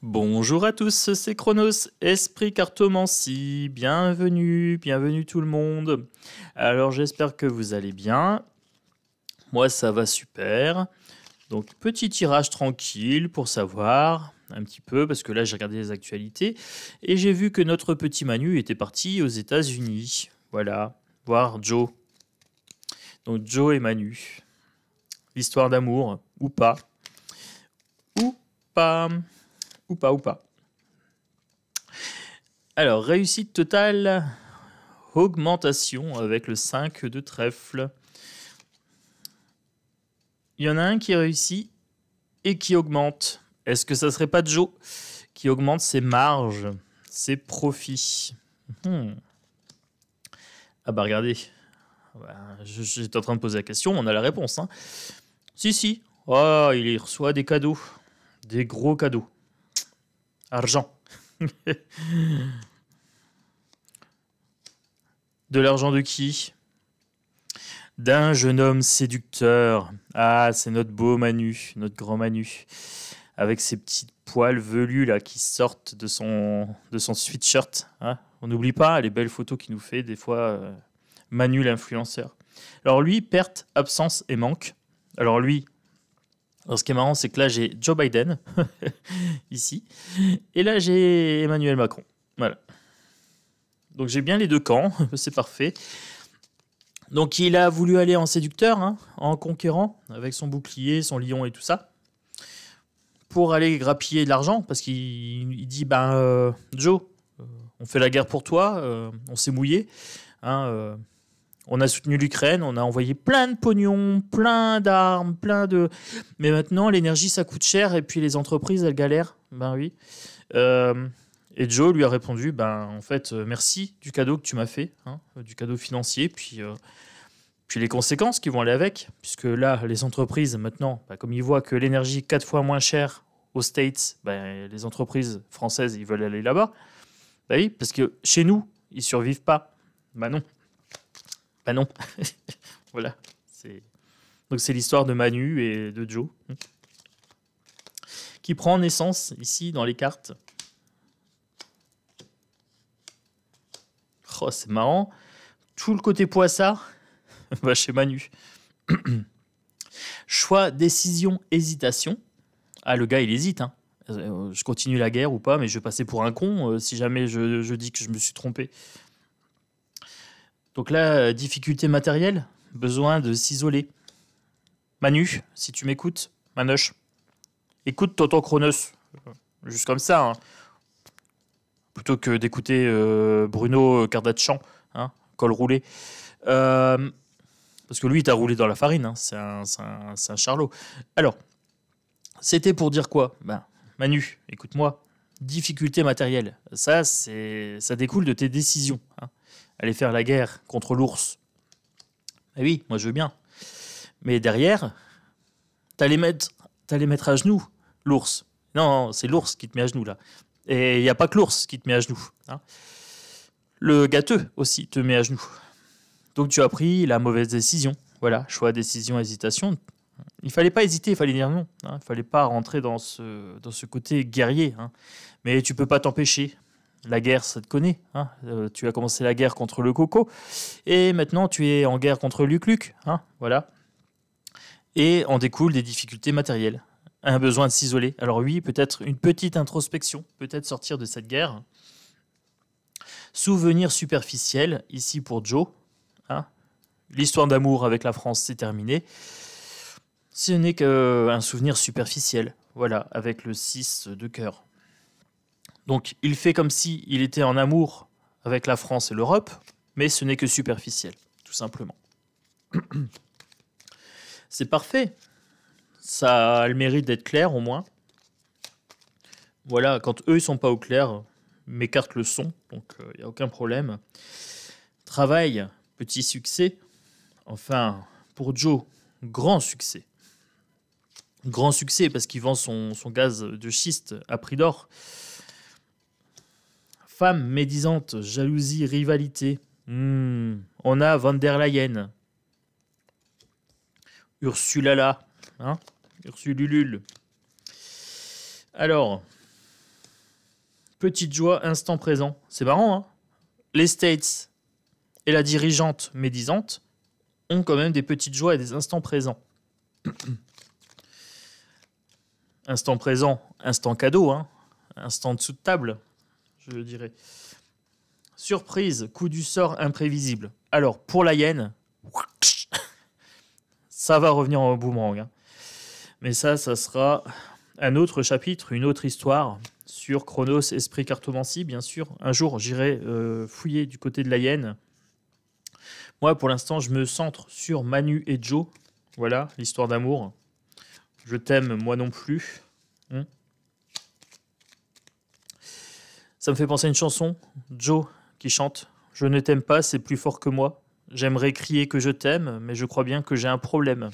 Bonjour à tous, c'est Chronos, Esprit Cartomancie, bienvenue tout le monde. Alors j'espère que vous allez bien, moi ça va super. Donc petit tirage tranquille pour savoir un petit peu, parce que là j'ai regardé les actualités, et j'ai vu que notre petit Manu était parti aux États-Unis. Voilà, voir Joe. Donc Joe et Manu. L'histoire d'amour, ou pas. Ou pas. Ou pas. Alors, réussite totale, augmentation avec le 5 de trèfle. Il y en a un qui réussit et qui augmente. Est-ce que ça serait pas Joe qui augmente ses marges, ses profits? Ah bah regardez, j'étais en train de poser la question, on a la réponse. Hein. Si. Oh, il reçoit des cadeaux, des gros cadeaux. Argent. De l'argent de qui? D'un jeune homme séducteur. Ah, c'est notre beau Manu, notre grand Manu. Avec ses petites poils velus là qui sortent de son sweatshirt. Hein. On n'oublie pas les belles photos qu'il nous fait des fois Manu l'influenceur. Alors lui, perte, absence et manque. Alors lui, ce qui est marrant, c'est que là j'ai Joe Biden, ici. Et là j'ai Emmanuel Macron. Voilà. Donc j'ai bien les deux camps, c'est parfait. Donc il a voulu aller en séducteur, hein, en conquérant, avec son bouclier, son lion et tout ça, pour aller grappiller de l'argent, parce qu'il dit, Joe, on fait la guerre pour toi, on s'est mouillé, hein, on a soutenu l'Ukraine, on a envoyé plein de pognon, plein d'armes, Mais maintenant, l'énergie, ça coûte cher, et puis les entreprises, elles galèrent. Ben oui. Et Joe lui a répondu, en fait, merci du cadeau que tu m'as fait, hein, du cadeau financier, puis les conséquences qui vont aller avec, puisque là, les entreprises, maintenant, comme ils voient que l'énergie est 4 fois moins chère aux States, les entreprises françaises, ils veulent aller là-bas. Oui, parce que chez nous, ils survivent pas. Non. Non. Voilà. Donc c'est l'histoire de Manu et de Joe, qui prend naissance ici dans les cartes. Oh, c'est marrant. Tout le côté poissard va chez Manu. Choix, décision, hésitation. Ah, le gars, il hésite. Hein. Je continue la guerre ou pas, mais je vais passer pour un con si jamais je dis que je me suis trompé. Donc là, difficulté matérielle, besoin de s'isoler. Manu, si tu m'écoutes, Manoche, écoute Tonton Chronos. Juste comme ça, hein. Plutôt que d'écouter Bruno Kardashian, hein, col roulé. Parce que lui, il t'a roulé dans la farine, hein, c'est un charlot. Alors, c'était pour dire quoi? Manu, écoute-moi, difficulté matérielle, ça découle de tes décisions. Hein. Aller faire la guerre contre l'ours. Oui, moi je veux bien. Mais derrière, t'allais mettre à genoux l'ours. Non, c'est l'ours qui te met à genoux là. Et il n'y a pas que l'ours qui te met à genoux. Hein. Le gâteux aussi te met à genoux. Donc tu as pris la mauvaise décision. Voilà, choix, décision, hésitation. Il fallait pas hésiter, il fallait dire non. Hein. Il fallait pas rentrer dans ce côté guerrier. Hein. Mais tu peux pas t'empêcher. La guerre, ça te connaît. Hein. Tu as commencé la guerre contre le coco. Et maintenant, tu es en guerre contre Luc Luc. Hein. Voilà. Et en découle des difficultés matérielles. Un besoin de s'isoler. Alors oui, peut-être une petite introspection. Peut-être sortir de cette guerre. Souvenir superficiel, ici pour Joe. Hein. L'histoire d'amour avec la France, c'est terminé. Ce n'est qu'un souvenir superficiel. Voilà, avec le 6 de cœur. Donc, il fait comme s'il était en amour avec la France et l'Europe, mais ce n'est que superficiel, tout simplement. C'est parfait. Ça a le mérite d'être clair, au moins. Voilà, quand eux, ils sont pas au clair, mes cartes le sont, donc il n'y a aucun problème. Travail, petit succès. Enfin, pour Joe, grand succès. Grand succès parce qu'il vend son gaz de schiste à prix d'or. Femme médisante, jalousie, rivalité. On a Van der Leyen. Ursulala. Hein, Ursululul. Alors, Petite joie, instant présent. C'est marrant, hein? Les States et la dirigeante médisante ont quand même des petites joies et des instants présents. Instant présent, instant cadeau, hein? Instant dessous de table, je dirais. Surprise, coup du sort imprévisible. Alors, pour la hyène, ça va revenir en boomerang, hein. Mais ça sera un autre chapitre, une autre histoire sur Chronos, esprit cartomancie, bien sûr. Un jour, j'irai fouiller du côté de la hyène. Moi, pour l'instant, je me centre sur Manu et Joe. Voilà, l'histoire d'amour. Je t'aime, moi non plus. Ça me fait penser à une chanson, Joe qui chante « Je ne t'aime pas, c'est plus fort que moi. J'aimerais crier que je t'aime, mais je crois bien que j'ai un problème. »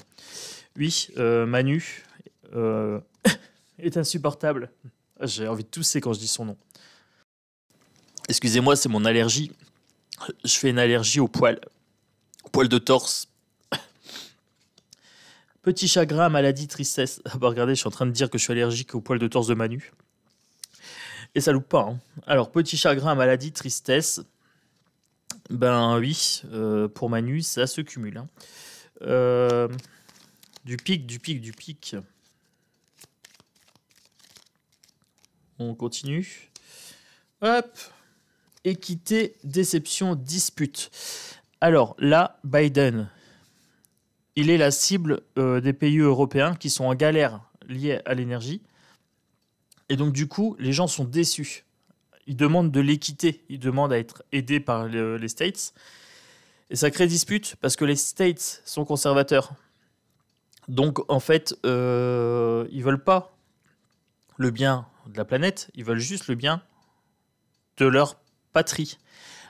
Oui, Manu est insupportable. J'ai envie de tousser quand je dis son nom. Excusez-moi, c'est mon allergie. Je fais une allergie aux poils de torse. Petit chagrin, maladie, tristesse. Ah bah regardez, je suis en train de dire que je suis allergique aux poils de torse de Manu. Et ça loupe pas, hein. Alors, petit chagrin, maladie, tristesse. Ben oui, pour Manu, ça se cumule, hein. Du pic. On continue. Hop. Équité, déception, dispute. Alors là, Biden, il est la cible des pays européens qui sont en galère liée à l'énergie. Et donc du coup, les gens sont déçus. Ils demandent de l'équité. Ils demandent à être aidés par les States. Et ça crée dispute parce que les States sont conservateurs. Donc en fait, ils veulent pas le bien de la planète. Ils veulent juste le bien de leur patrie.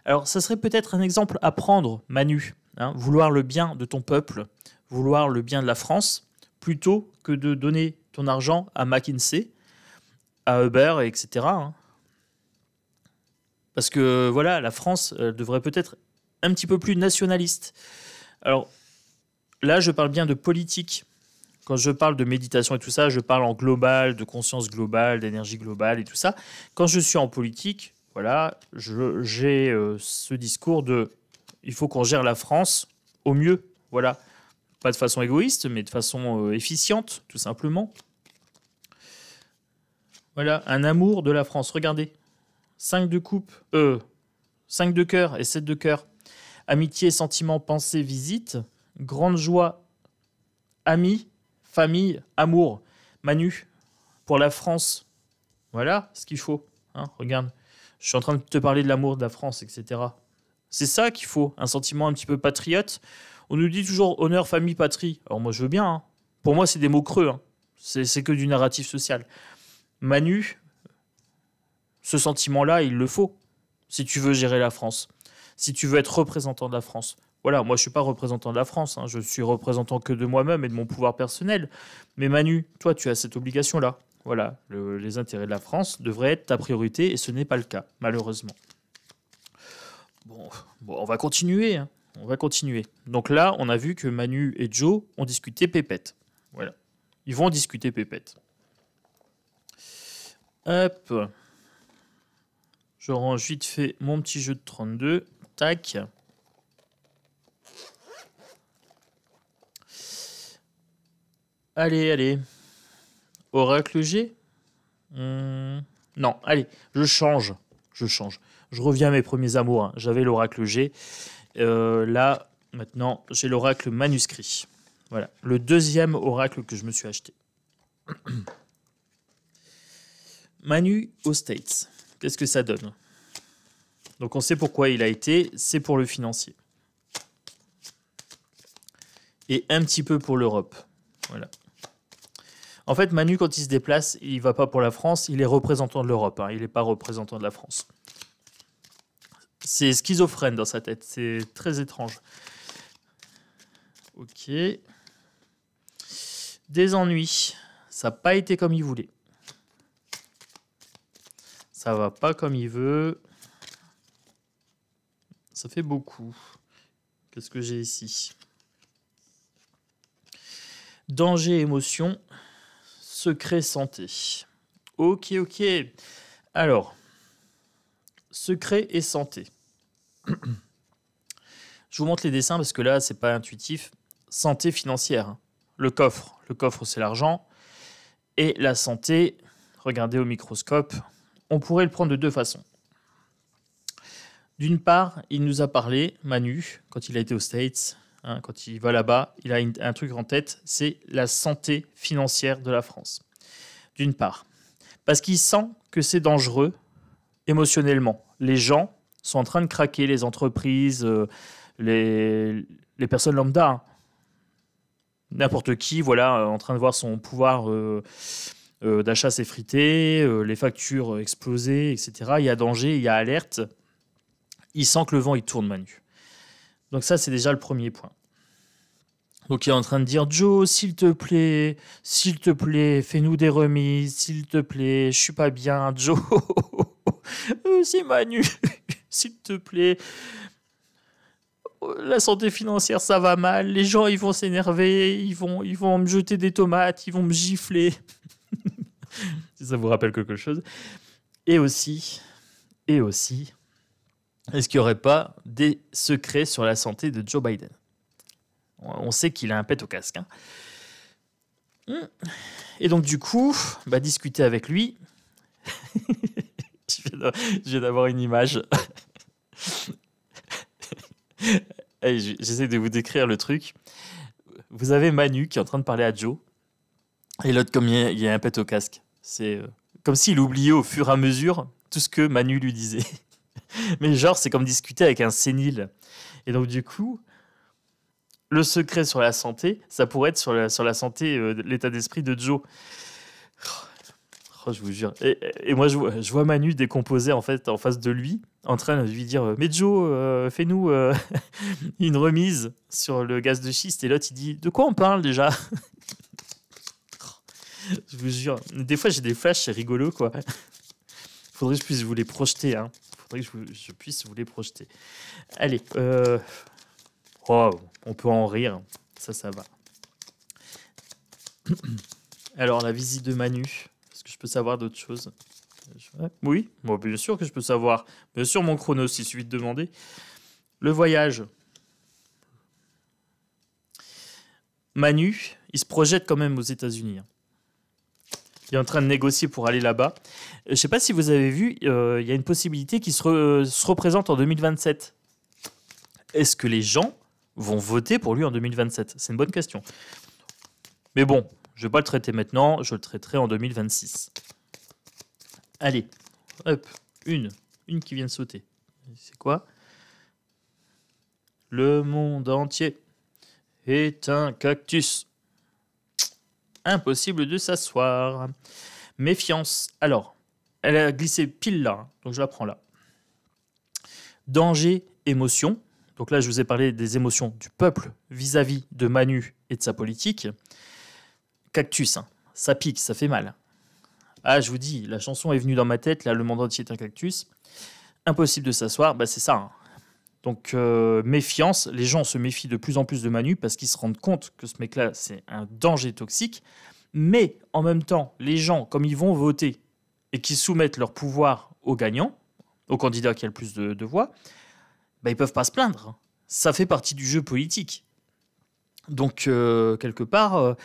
Alors, ça serait peut-être un exemple à prendre, Manu, hein, vouloir le bien de ton peuple, vouloir le bien de la France, plutôt que de donner ton argent à McKinsey, à Uber, etc. Hein. Parce que, voilà, la France devrait peut-être un petit peu plus nationaliste. Alors, là, je parle bien de politique. Quand je parle de méditation et tout ça, je parle en global, de conscience globale, d'énergie globale et tout ça. Quand je suis en politique, voilà, j'ai ce discours de il faut qu'on gère la France au mieux, voilà. Pas de façon égoïste, mais de façon efficiente, tout simplement. Voilà, un amour de la France. Regardez, 5 de coupe, 5 de cœur et 7 de cœur. Amitié, sentiment, pensée, visite. Grande joie, amis, famille, amour. Manu, pour la France. Voilà ce qu'il faut. Hein, regarde. Je suis en train de te parler de l'amour de la France, etc. C'est ça qu'il faut, un sentiment un petit peu patriote. On nous dit toujours honneur, famille, patrie. Alors moi, je veux bien. Hein. Pour moi, c'est des mots creux. Hein. C'est que du narratif social. Manu, ce sentiment-là, il le faut. Si tu veux gérer la France. Si tu veux être représentant de la France. Voilà, moi, je ne suis pas représentant de la France. Hein. Je suis représentant que de moi-même et de mon pouvoir personnel. Mais Manu, toi, tu as cette obligation-là. Voilà, les intérêts de la France devraient être ta priorité et ce n'est pas le cas, malheureusement. Bon, on va continuer. Hein. On va continuer. Donc là, on a vu que Manu et Joe ont discuté pépette. Voilà. Ils vont discuter pépette. Hop. Je range vite fait mon petit jeu de 32. Tac. Allez. Oracle G non, allez, je change. Je reviens à mes premiers amours. Hein. J'avais l'oracle G. Là, maintenant, j'ai l'oracle manuscrit. Voilà, le deuxième oracle que je me suis acheté. Manu aux States. Qu'est-ce que ça donne? Donc, on sait pourquoi il a été. C'est pour le financier. Et un petit peu pour l'Europe. Voilà. En fait, Manu, quand il se déplace, il ne va pas pour la France, il est représentant de l'Europe. Hein, il n'est pas représentant de la France. C'est schizophrène dans sa tête. C'est très étrange. Ok. Des ennuis. Ça n'a pas été comme il voulait. Ça va pas comme il veut. Ça fait beaucoup. Qu'est-ce que j'ai ici? Danger, émotion. Secret santé. Ok. Alors, secret et santé. Je vous montre les dessins parce que là, c'est pas intuitif. Santé financière, hein. Le coffre, c'est l'argent. Et la santé, regardez au microscope, on pourrait le prendre de deux façons. D'une part, il nous a parlé, Manu, quand il a été aux States, hein, quand il va là-bas, il a un truc en tête, c'est la santé financière de la France. D'une part, parce qu'il sent que c'est dangereux émotionnellement. Les gens sont en train de craquer, les entreprises, les personnes lambda, hein. N'importe qui, voilà, en train de voir son pouvoir d'achat s'effriter, les factures exploser, etc. Il y a danger, il y a alerte. Il sent que le vent, il tourne, Manu. Donc ça, c'est déjà le premier point. Donc il est en train de dire, Joe, s'il te plaît, fais-nous des remises, s'il te plaît, je suis pas bien, Joe. C'est Manu, s'il te plaît. La santé financière, ça va mal. Les gens, ils vont s'énerver, ils vont me jeter des tomates, ils vont me gifler. Si ça vous rappelle quelque chose. Et aussi, est-ce qu'il n'y aurait pas des secrets sur la santé de Joe Biden? On sait qu'il a un pet au casque, hein. Et donc, du coup, discuter avec lui. Je viens d'avoir une image. J'essaie de vous décrire le truc. Vous avez Manu qui est en train de parler à Joe. Et l'autre, comme il y a un pet au casque. C'est comme s'il oubliait au fur et à mesure tout ce que Manu lui disait. Mais genre, c'est comme discuter avec un sénile. Et donc, du coup, le secret sur la santé, ça pourrait être sur la santé, l'état d'esprit de Joe. Oh, je vous jure. Et moi, je vois Manu décomposer en fait en face de lui, en train de lui dire mais Joe, fais-nous une remise sur le gaz de schiste. Et l'autre, il dit de quoi on parle déjà? Je vous jure. Des fois, j'ai des flashs, c'est rigolo, quoi. Faudrait que je puisse vous les projeter, hein. Faudrait que je puisse vous les projeter. Allez. On peut en rire. Ça va. Alors, la visite de Manu. Est-ce que je peux savoir d'autres choses? Oui, bon, bien sûr que je peux savoir. Bien sûr, mon chrono, s'il suffit de demander. Le voyage. Manu, il se projette quand même aux États-Unis, hein. Il est en train de négocier pour aller là-bas. Je ne sais pas si vous avez vu, il y a une possibilité qui se représente en 2027. Est-ce que les gens vont voter pour lui en 2027? C'est une bonne question. Mais bon, je ne vais pas le traiter maintenant, je le traiterai en 2026. Allez, hop, une qui vient de sauter. C'est quoi? Le monde entier est un cactus. Impossible de s'asseoir. Méfiance. Alors, elle a glissé pile là, hein, donc je la prends là. Danger, émotion. Donc là, je vous ai parlé des émotions du peuple vis-à-vis de Manu et de sa politique. Cactus, hein, ça pique, ça fait mal. Ah, je vous dis, la chanson est venue dans ma tête, là, le monde entier est un cactus. Impossible de s'asseoir, c'est ça, hein. Donc, méfiance, les gens se méfient de plus en plus de Manu parce qu'ils se rendent compte que ce mec-là, c'est un danger toxique. Mais en même temps, les gens, comme ils vont voter et qu'ils soumettent leur pouvoir au gagnant, au candidat qui a le plus de voix, ils ne peuvent pas se plaindre. Ça fait partie du jeu politique. Donc, quelque part,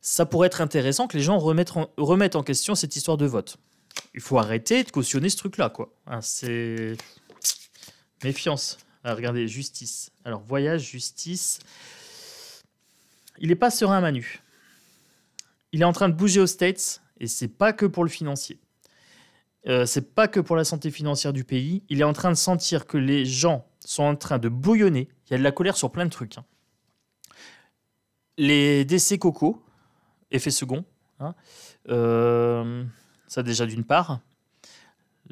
ça pourrait être intéressant que les gens remettent en question cette histoire de vote. Il faut arrêter de cautionner ce truc-là, quoi. Hein, c'est méfiance. Alors, regardez, justice. Alors, voyage, justice. Il n'est pas serein, Manu. Il est en train de bouger aux States, et c'est pas que pour le financier. C'est pas que pour la santé financière du pays. Il est en train de sentir que les gens sont en train de bouillonner. Il y a de la colère sur plein de trucs, hein. Les décès coco, effet second, hein. Ça déjà d'une part.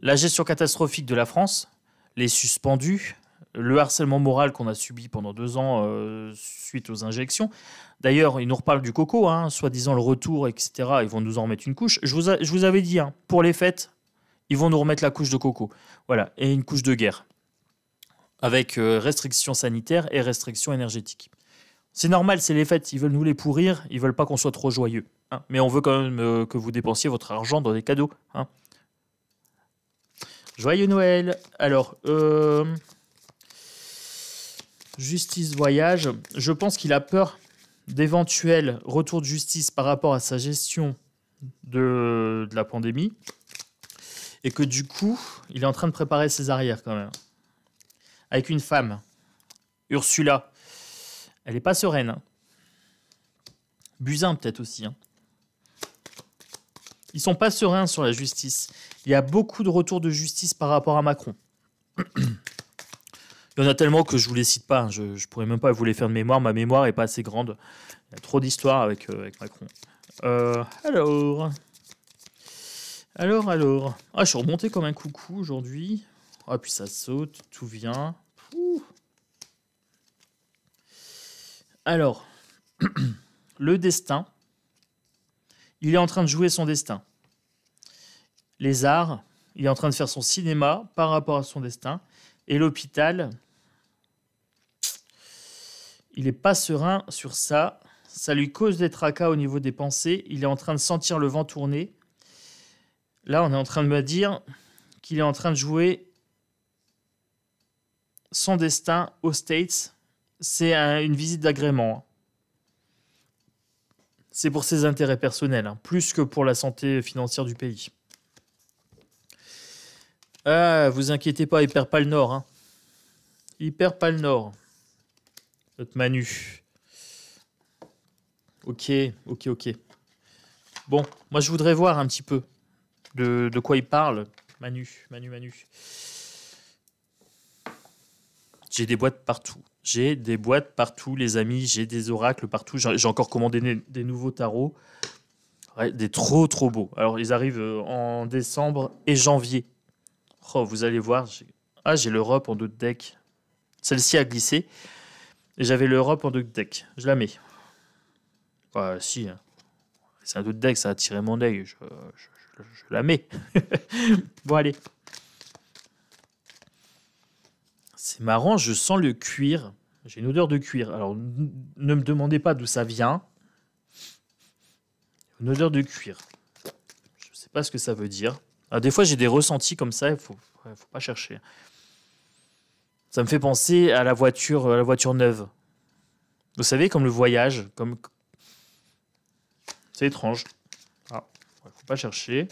La gestion catastrophique de la France, les suspendus, le harcèlement moral qu'on a subi pendant 2 ans suite aux injections. D'ailleurs, ils nous reparlent du coco, hein, soi-disant le retour, etc. Ils vont nous en remettre une couche. Je vous avais dit, hein, pour les fêtes, ils vont nous remettre la couche de coco. Voilà, et une couche de guerre. Avec restrictions sanitaires et restrictions énergétiques. C'est normal, c'est les fêtes. Ils veulent nous les pourrir. Ils veulent pas qu'on soit trop joyeux, hein. Mais on veut quand même que vous dépensiez votre argent dans des cadeaux, hein. Joyeux Noël. Alors, justice voyage. Je pense qu'il a peur d'éventuels retours de justice par rapport à sa gestion de la pandémie. Et que du coup, il est en train de préparer ses arrières quand même. Avec une femme, Ursula. Elle n'est pas sereine. Hein. Buzyn peut-être aussi. Hein. Ils sont pas sereins sur la justice. Il y a beaucoup de retours de justice par rapport à Macron. Il y en a tellement que je vous les cite pas. Je ne pourrais même pas vous les faire de mémoire. Ma mémoire est pas assez grande. Il y a trop d'histoires avec Macron. Alors. Ah, je suis remonté comme un coucou aujourd'hui. Ah, puis ça saute, tout vient. Ouh. Alors, le destin. Il est en train de jouer son destin. Les arts, il est en train de faire son cinéma par rapport à son destin. Et l'hôpital, il n'est pas serein sur ça. Ça lui cause des tracas au niveau des pensées. Il est en train de sentir le vent tourner. Là, on est en train de me dire qu'il est en train de jouer son destin aux States. C'est une visite d'agrément. C'est pour ses intérêts personnels, hein, plus que pour la santé financière du pays. Ah, vous inquiétez pas, il perd pas le Nord. Hein. Il perd pas le Nord. Notre Manu. Ok. Bon, moi je voudrais voir un petit peu de quoi il parle. Manu. J'ai des boîtes partout. Les amis. J'ai des oracles partout. J'ai encore commandé des nouveaux tarots. Ouais, des trop beaux. Alors, ils arrivent en décembre et janvier. Oh, vous allez voir. J'ai l'Europe en 2 deck. Celle-ci a glissé. Et j'avais l'Europe en 2 deck. Je la mets. Si. C'est un 2 deck, ça a attiré mon œil. Je la mets. Bon, allez. C'est marrant, je sens le cuir. J'ai une odeur de cuir. Alors, ne me demandez pas d'où ça vient. Une odeur de cuir. Je ne sais pas ce que ça veut dire. Alors, des fois, j'ai des ressentis comme ça. Il faut pas chercher. Ça me fait penser à la voiture neuve. Vous savez, comme le voyage. C'est étrange. Ah, faut pas chercher.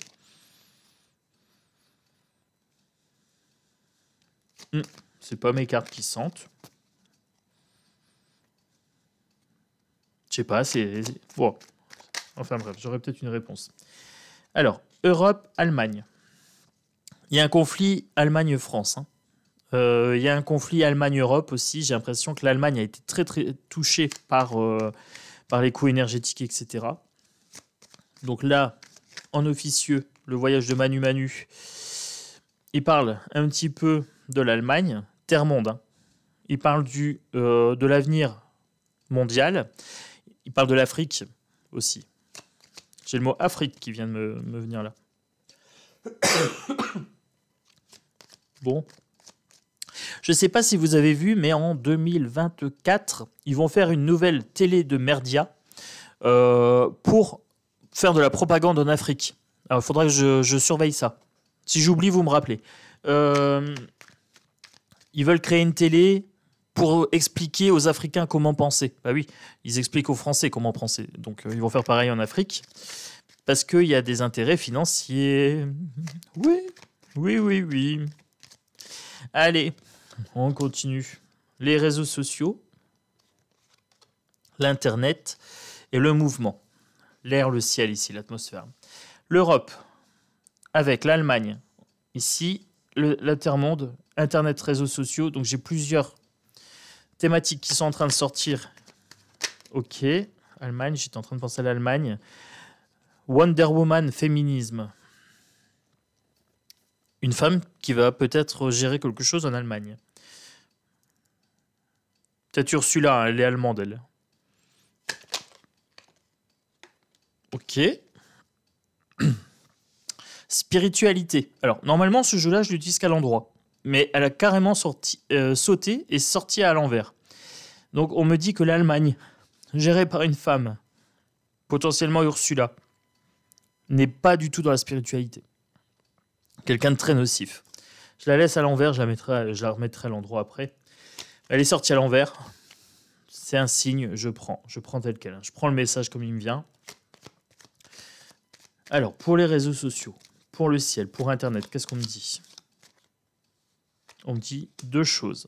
C'est pas mes cartes qui sentent. Je sais pas, c'est... Bon. Enfin bref, j'aurais peut-être une réponse. Alors, Europe, Allemagne. Il y a un conflit Allemagne-France. Hein. Il y a un conflit Allemagne-Europe aussi. J'ai l'impression que l'Allemagne a été très touchée par les coûts énergétiques, etc. Donc là, en officieux, le voyage de Manu, il parle un petit peu de l'Allemagne, Terre-Monde. Hein. Il parle de l'avenir mondial. Il parle de l'Afrique aussi. J'ai le mot Afrique qui vient de me venir là. Bon. Je ne sais pas si vous avez vu, mais en 2024, ils vont faire une nouvelle télé de Merdia pour faire de la propagande en Afrique. Alors, il faudra que je surveille ça. Si j'oublie, vous me rappelez. Ils veulent créer une télé pour expliquer aux Africains comment penser. Bah oui, ils expliquent aux Français comment penser. Donc, ils vont faire pareil en Afrique. Parce qu'il y a des intérêts financiers. Oui. Allez, on continue. Les réseaux sociaux, l'Internet et le mouvement. L'air, le ciel ici, l'atmosphère. L'Europe, avec l'Allemagne. Ici, la Terre-Monde, Internet, réseaux sociaux. Donc, j'ai plusieurs thématiques qui sont en train de sortir. Ok, Allemagne, j'étais en train de penser à l'Allemagne. Wonder Woman, féminisme. Une femme qui va peut-être gérer quelque chose en Allemagne. Peut-être Ursula, elle est allemande, elle. Ok. Spiritualité. Alors, normalement, ce jeu-là, je l'utilise qu'à l'endroit. Mais elle a carrément sauté et sorti à l'envers. Donc, on me dit que l'Allemagne, gérée par une femme, potentiellement Ursula, n'est pas du tout dans la spiritualité. Quelqu'un de très nocif. Je la laisse à l'envers, je la remettrai à l'endroit après. Elle est sortie à l'envers. C'est un signe, je prends tel quel. Je prends le message comme il me vient. Alors, pour les réseaux sociaux, pour le ciel, pour Internet, qu'est-ce qu'on me dit? On me dit 2 choses.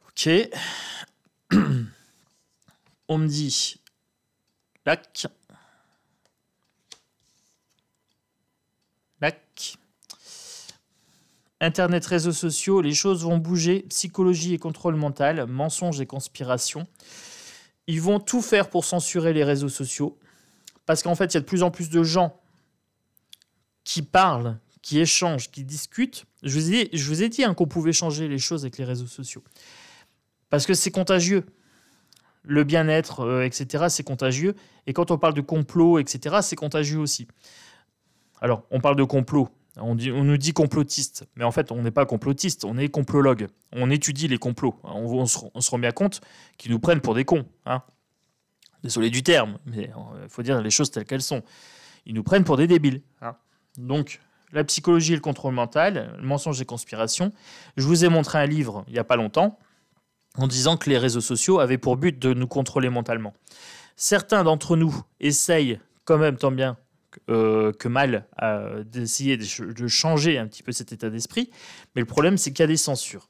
Ok. On me dit... Lac. Internet, réseaux sociaux, les choses vont bouger. Psychologie et contrôle mental, mensonges et conspiration. Ils vont tout faire pour censurer les réseaux sociaux. Parce qu'en fait, il y a de plus en plus de gens qui parlent, qui échangent, qui discutent. Je vous ai dit qu'on pouvait changer les choses avec les réseaux sociaux. Parce que c'est contagieux. Le bien-être, etc., c'est contagieux. Et quand on parle de complot, etc., c'est contagieux aussi. Alors, on parle de complot. On nous dit complotiste. Mais en fait, on n'est pas complotiste, on est complologue. On étudie les complots. On se rend bien compte qu'ils nous prennent pour des cons. Hein. Désolé du terme, mais il faut dire les choses telles qu'elles sont. Ils nous prennent pour des débiles. Hein. Donc, la psychologie et le contrôle mental, le mensonge et conspiration. Je vous ai montré un livre il n'y a pas longtemps en disant que les réseaux sociaux avaient pour but de nous contrôler mentalement. Certains d'entre nous essayent quand même tant bien que mal d'essayer de changer un petit peu cet état d'esprit, mais le problème c'est qu'il y a des censures.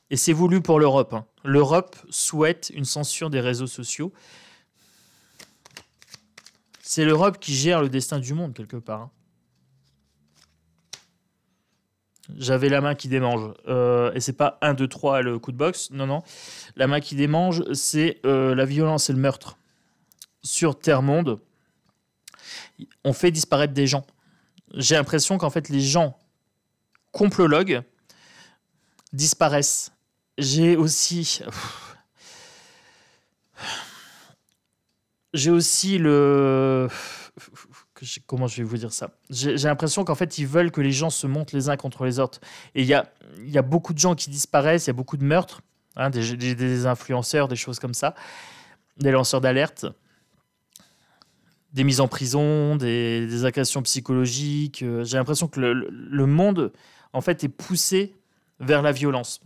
Et c'est voulu pour l'Europe. Hein. L'Europe souhaite une censure des réseaux sociaux. C'est l'Europe qui gère le destin du monde quelque part. Hein. J'avais la main qui démange. Et c'est pas 1, 2, 3 le coup de boxe. Non, non. La main qui démange, c'est la violence et le meurtre. Sur Terre-Monde, on fait disparaître des gens. J'ai l'impression qu'en fait, les gens complologues disparaissent. J'ai aussi le... Comment je vais vous dire ça? J'ai l'impression qu'en fait, ils veulent que les gens se montent les uns contre les autres. Et il y a beaucoup de gens qui disparaissent, il y a beaucoup de meurtres, hein, des influenceurs, des choses comme ça, des lanceurs d'alerte, des mises en prison, des agressions psychologiques. J'ai l'impression que le monde, en fait, est poussé vers la violence.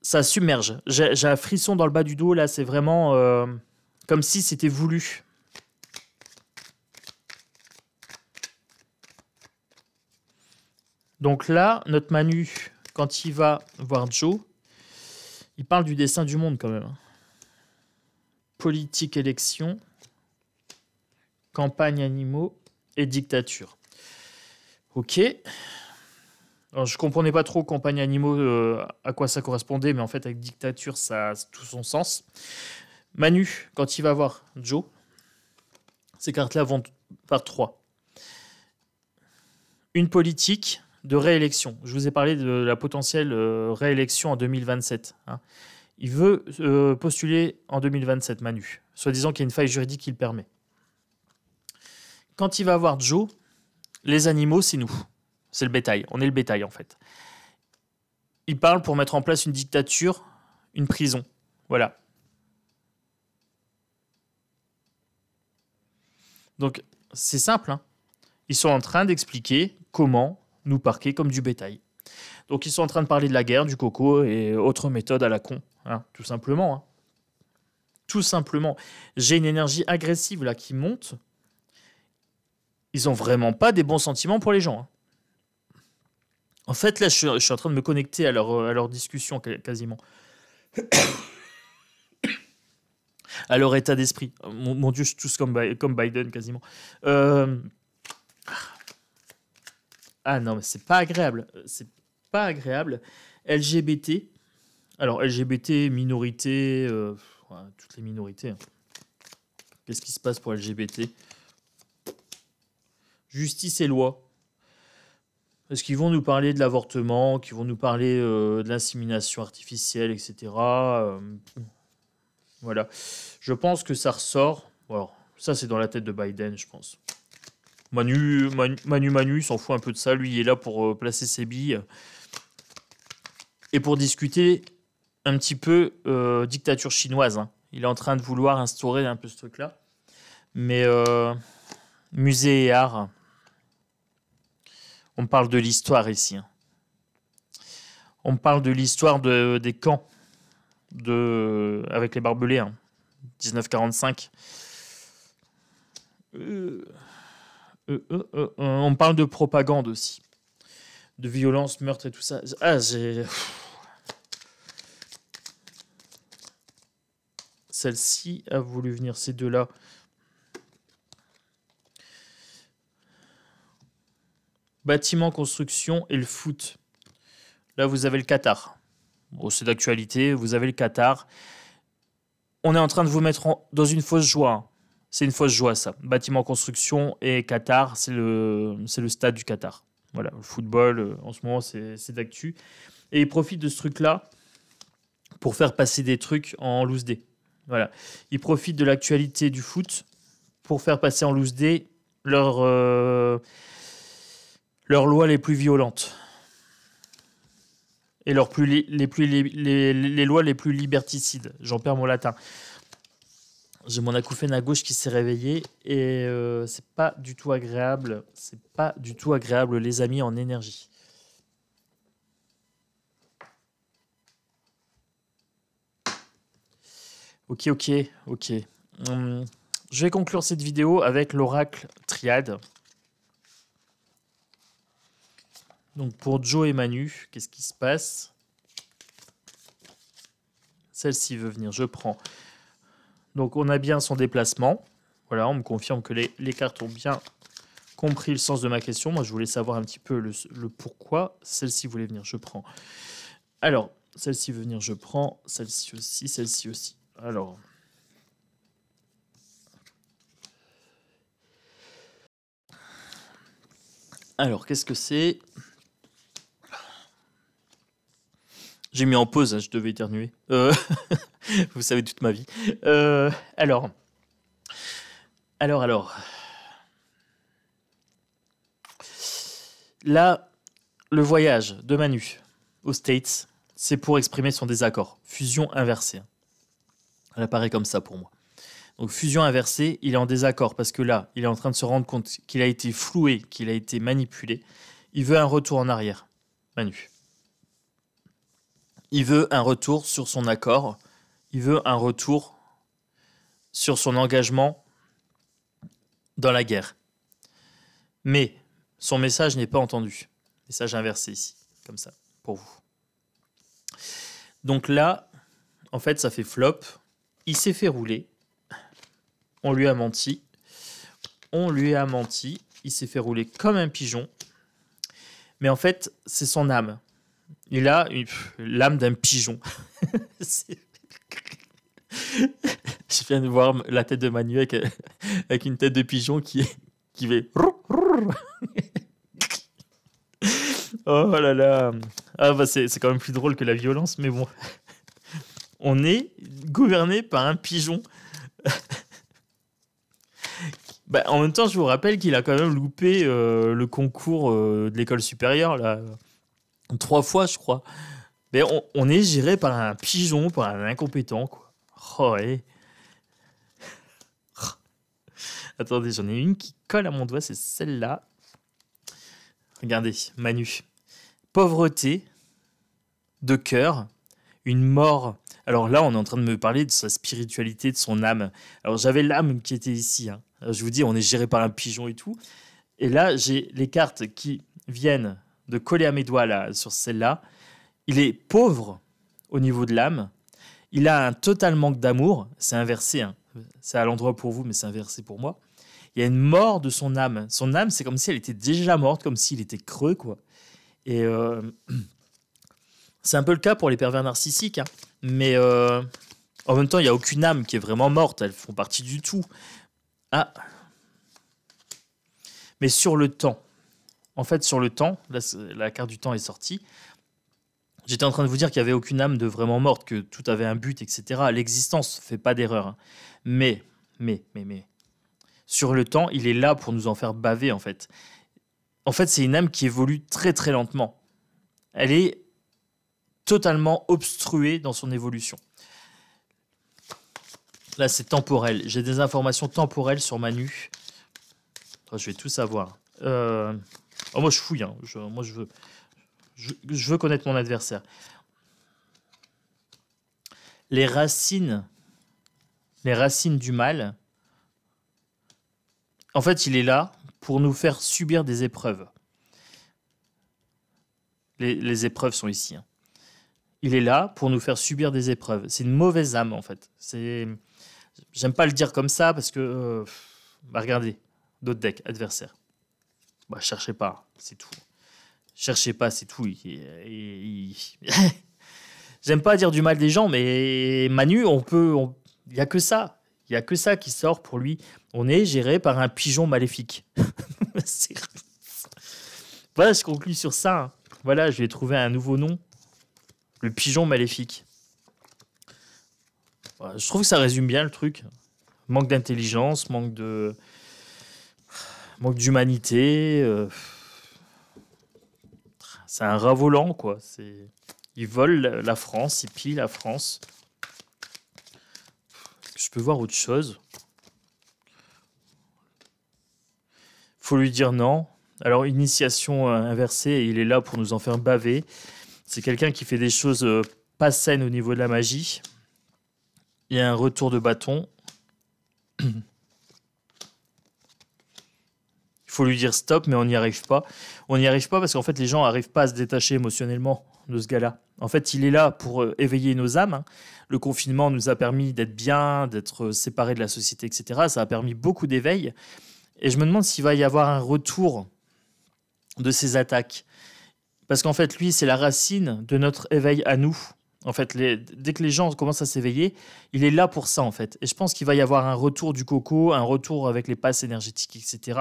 Ça submerge. J'ai un frisson dans le bas du dos, là, c'est vraiment comme si c'était voulu. Donc là, notre Manu, quand il va voir Joe, il parle du destin du monde quand même. Politique, élection, campagne, animaux et dictature. Ok. Alors, je ne comprenais pas trop campagne, animaux, à quoi ça correspondait, mais en fait, avec dictature, ça a tout son sens. Manu, quand il va voir Joe, ces cartes-là vont par 3. Une politique de réélection. Je vous ai parlé de la potentielle réélection en 2027. Hein. Il veut postuler en 2027, Manu, soi-disant qu'il y a une faille juridique qui le permet. Quand il va voir Joe, les animaux, c'est nous. C'est le bétail. On est le bétail, en fait. Il parle pour mettre en place une dictature, une prison. Voilà. Donc, c'est simple. Hein. Ils sont en train d'expliquer comment nous parquer comme du bétail. Donc, ils sont en train de parler de la guerre, du coco et autres méthodes à la con. Hein, tout simplement. Hein. Tout simplement. J'ai une énergie agressive là qui monte. Ils n'ont vraiment pas des bons sentiments pour les gens. Hein. En fait, là, je suis en train de me connecter à leur discussion quasiment. À leur état d'esprit. Mon Dieu, je suis tous comme Biden quasiment. Ah non, mais c'est pas agréable. C'est pas agréable. LGBT. Alors, LGBT, minorité, toutes les minorités. Hein. Qu'est-ce qui se passe pour LGBT? Justice et loi. Est-ce qu'ils vont nous parler de l'avortement, qu'ils vont nous parler de l'insémination artificielle, etc. Voilà. Je pense que ça ressort. Alors, ça, c'est dans la tête de Biden, je pense. Manu, il s'en fout un peu de ça. Lui, il est là pour placer ses billes et pour discuter un petit peu dictature chinoise. Hein. Il est en train de vouloir instaurer un peu ce truc-là. Mais Musée et art. On parle de l'histoire ici. Hein. On parle de l'histoire des camps avec les barbelés. Hein. 1945. On parle de propagande aussi. De violence, meurtre et tout ça. Ah, j'ai... Celle-ci a voulu venir, ces deux-là. Bâtiment, construction et le foot. Là, vous avez le Qatar. Bon, c'est d'actualité, vous avez le Qatar. On est en train de vous mettre dans une fausse joie. Hein. C'est une fausse joie, ça. Bâtiment, construction et Qatar, c'est le stade du Qatar. Voilà, le football, en ce moment, c'est d'actu. Et ils profitent de ce truc-là pour faire passer des trucs en loose day. Voilà. Ils profitent de l'actualité du foot pour faire passer en loose day leurs lois les plus violentes. Et les lois les plus liberticides. J'en perds mon latin. J'ai mon acouphène à gauche qui s'est réveillé et c'est pas du tout agréable. C'est pas du tout agréable, les amis, en énergie. Ok. Je vais conclure cette vidéo avec l'oracle triade. Donc pour Joe et Manu, qu'est-ce qui se passe? Celle-ci veut venir, je prends. Donc on a bien son déplacement. Voilà, on me confirme que les cartes ont bien compris le sens de ma question. Moi, je voulais savoir un petit peu le pourquoi. Celle-ci voulait venir, je prends. Alors, celle-ci veut venir, je prends. Celle-ci aussi, celle-ci aussi. Alors, qu'est-ce que c'est? J'ai mis en pause, hein, je devais éternuer. Vous savez toute ma vie. Alors. Là, le voyage de Manu aux States, c'est pour exprimer son désaccord. Fusion inversée. Elle apparaît comme ça pour moi. Donc fusion inversée, il est en désaccord parce que là, il est en train de se rendre compte qu'il a été floué, qu'il a été manipulé. Il veut un retour en arrière, Manu. Il veut un retour sur son accord. Il veut un retour sur son engagement dans la guerre. Mais son message n'est pas entendu. Message inversé ici, comme ça, pour vous. Donc là, en fait, ça fait flop. Il s'est fait rouler. On lui a menti. Il s'est fait rouler comme un pigeon. Mais en fait, c'est son âme. Il a l'âme d'un pigeon. Je viens de voir la tête de Manu avec une tête de pigeon qui fait... Oh là là. Ah bah c'est quand même plus drôle que la violence, mais bon. On est gouverné par un pigeon. Bah, en même temps, je vous rappelle qu'il a quand même loupé le concours de l'école supérieure, là, 3 fois, je crois. Mais on est géré par un pigeon, par un incompétent, quoi. Oh, ouais. Attendez, j'en ai une qui colle à mon doigt, c'est celle-là. Regardez, Manu. Pauvreté, de cœur, une mort. Alors là, on est en train de me parler de sa spiritualité, de son âme. Alors j'avais l'âme qui était ici. Hein. Alors, je vous dis, on est géré par un pigeon et tout. Et là, j'ai les cartes qui viennent de coller à mes doigts là, sur celle-là. Il est pauvre au niveau de l'âme. Il a un total manque d'amour. C'est inversé. Hein. C'est à l'endroit pour vous, mais c'est inversé pour moi. Il y a une mort de son âme. Son âme, c'est comme si elle était déjà morte, comme s'il était creux, quoi. Et c'est un peu le cas pour les pervers narcissiques. Hein. Mais en même temps, il n'y a aucune âme qui est vraiment morte. Elles font partie du tout. Ah. Mais sur le temps. En fait, sur le temps, là, la carte du temps est sortie. J'étais en train de vous dire qu'il n'y avait aucune âme de vraiment morte, que tout avait un but, etc. L'existence ne fait pas d'erreur. Hein. Mais, sur le temps, il est là pour nous en faire baver, en fait. En fait, c'est une âme qui évolue très, très lentement. Elle est totalement obstruée dans son évolution. Là, c'est temporel. J'ai des informations temporelles sur Manu. Oh, je vais tout savoir. Oh, moi, je fouille. Hein. Moi, je veux connaître mon adversaire. Les racines du mal. En fait, il est là pour nous faire subir des épreuves. Les épreuves sont ici. Hein. Il est là pour nous faire subir des épreuves. C'est une mauvaise âme, en fait. J'aime pas le dire comme ça parce que... regardez, d'autres decks, adversaires. Cherchez pas, c'est tout. Cherchez pas, c'est tout. J'aime pas dire du mal des gens, mais Manu, il y a que ça. Il y a que ça qui sort pour lui. On est géré par un pigeon maléfique. Voilà, je conclue sur ça. Hein. Voilà, je vais trouver un nouveau nom. Le pigeon maléfique. Voilà, je trouve que ça résume bien le truc. Manque d'intelligence, manque d'humanité. C'est un rat volant, quoi. Il vole la France, il pille la France. Je peux voir autre chose. Faut lui dire non. Alors, initiation inversée, il est là pour nous en faire baver. C'est quelqu'un qui fait des choses pas saines au niveau de la magie. Il y a un retour de bâton. Il faut lui dire stop, mais on n'y arrive pas. On n'y arrive pas parce qu'en fait, les gens n'arrivent pas à se détacher émotionnellement de ce gars-là. En fait, il est là pour éveiller nos âmes. Hein. Le confinement nous a permis d'être bien, d'être séparés de la société, etc. Ça a permis beaucoup d'éveil. Et je me demande s'il va y avoir un retour de ces attaques. Parce qu'en fait, lui, c'est la racine de notre éveil à nous. En fait, dès que les gens commencent à s'éveiller, il est là pour ça, en fait. Et je pense qu'il va y avoir un retour du coco, un retour avec les passes énergétiques, etc.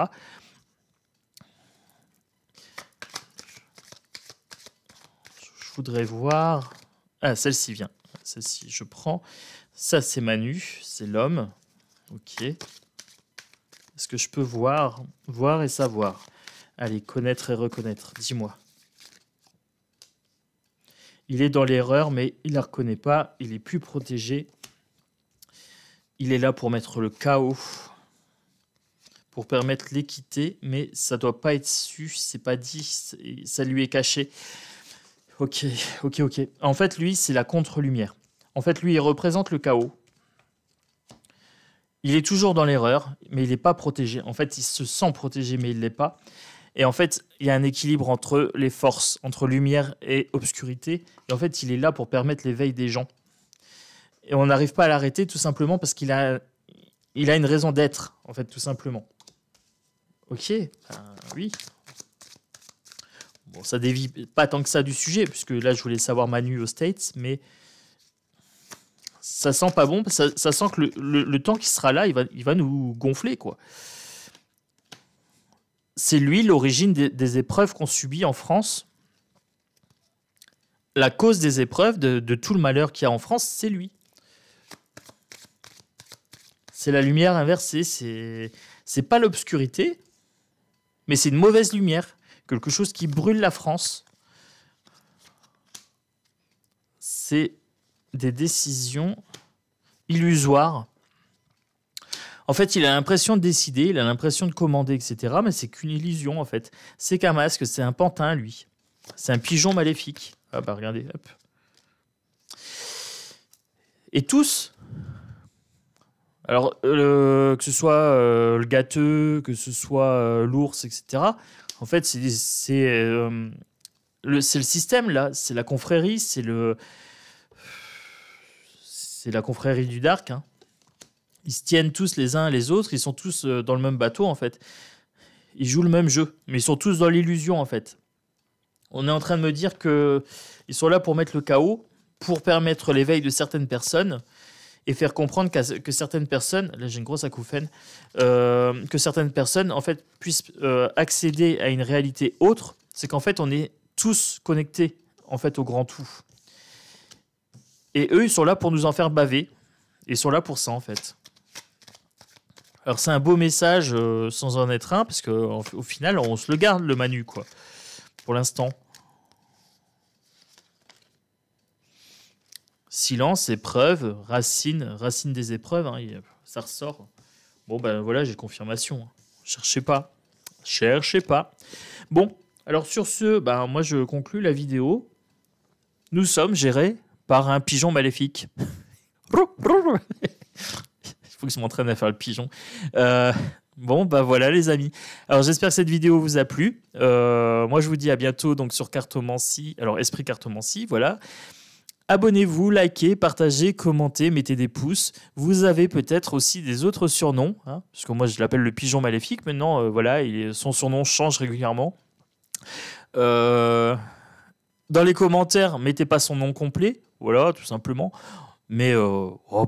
Je voudrais voir... Ah, celle-ci vient. Celle-ci, je prends. Ça, c'est Manu, c'est l'homme. Ok. Est-ce que je peux voir et savoir? Allez, connaître et reconnaître. Dis-moi. Il est dans l'erreur, mais il ne la reconnaît pas. Il est plus protégé. Il est là pour mettre le chaos, pour permettre l'équité, mais ça ne doit pas être su, c'est pas dit, ça lui est caché. Ok. En fait, lui, c'est la contre-lumière. En fait, lui, il représente le chaos. Il est toujours dans l'erreur, mais il n'est pas protégé. En fait, il se sent protégé, mais il ne l'est pas. Et en fait, il y a un équilibre entre les forces, entre lumière et obscurité. Et en fait, il est là pour permettre l'éveil des gens. Et on n'arrive pas à l'arrêter tout simplement parce qu'il a une raison d'être, en fait, tout simplement. Ok, oui. Bon, ça dévie pas tant que ça du sujet, puisque là, je voulais savoir Manu aux States, mais ça sent pas bon. Ça sent que le temps qui sera là, il va nous gonfler, quoi. C'est lui l'origine des épreuves qu'on subit en France. La cause des épreuves, de tout le malheur qu'il y a en France, c'est lui. C'est la lumière inversée. C'est pas l'obscurité, mais c'est une mauvaise lumière. Quelque chose qui brûle la France. C'est des décisions illusoires. En fait, il a l'impression de décider, il a l'impression de commander, etc. Mais c'est qu'une illusion, en fait. C'est qu'un masque, c'est un pantin, lui. C'est un pigeon maléfique. Ah bah regardez, hop. Et tous, alors que ce soit le gâteux, que ce soit l'ours, etc. En fait, c'est le système, là. C'est la confrérie, c'est la confrérie du Dark, hein. Ils se tiennent tous les uns les autres, ils sont tous dans le même bateau, en fait. Ils jouent le même jeu, mais ils sont tous dans l'illusion, en fait. On est en train de me dire qu'ils sont là pour mettre le chaos, pour permettre l'éveil de certaines personnes et faire comprendre que certaines personnes, là j'ai une grosse acouphène, que certaines personnes, en fait, puissent accéder à une réalité autre. C'est qu'en fait, on est tous connectés, en fait, au grand tout. Et eux, ils sont là pour nous en faire baver. Ils sont là pour ça, en fait. Alors c'est un beau message sans en être un, parce qu'au final, on se le garde, le Manu, quoi. Pour l'instant. Silence, épreuve, racine des épreuves, hein, ça ressort. Bon ben voilà, j'ai confirmation. Cherchez pas. Cherchez pas. Bon, alors sur ce, ben, moi je conclus la vidéo. Nous sommes gérés par un pigeon maléfique. Il faut que je m'entraîne à faire le pigeon. Bon, bah voilà les amis. Alors j'espère que cette vidéo vous a plu. Moi je vous dis à bientôt donc sur Cartomancie. Alors Esprit Cartomancie, voilà. Abonnez-vous, likez, partagez, commentez, mettez des pouces. Vous avez peut-être aussi des autres surnoms, hein, parce que moi je l'appelle le pigeon maléfique. Maintenant, voilà, son surnom change régulièrement. Dans les commentaires, mettez pas son nom complet, voilà, tout simplement. Mais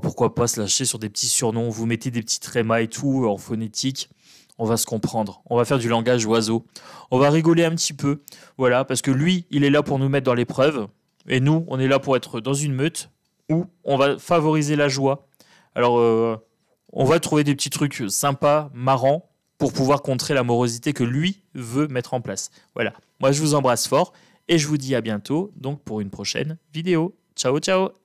pourquoi pas se lâcher sur des petits surnoms. Vous mettez des petits trémas et tout en phonétique. On va se comprendre. On va faire du langage oiseau. On va rigoler un petit peu. Voilà, parce que lui, il est là pour nous mettre dans l'épreuve. Et nous, on est là pour être dans une meute où on va favoriser la joie. Alors, on va trouver des petits trucs sympas, marrants, pour pouvoir contrer la morosité que lui veut mettre en place. Voilà. Moi, je vous embrasse fort et je vous dis à bientôt donc pour une prochaine vidéo. Ciao, ciao!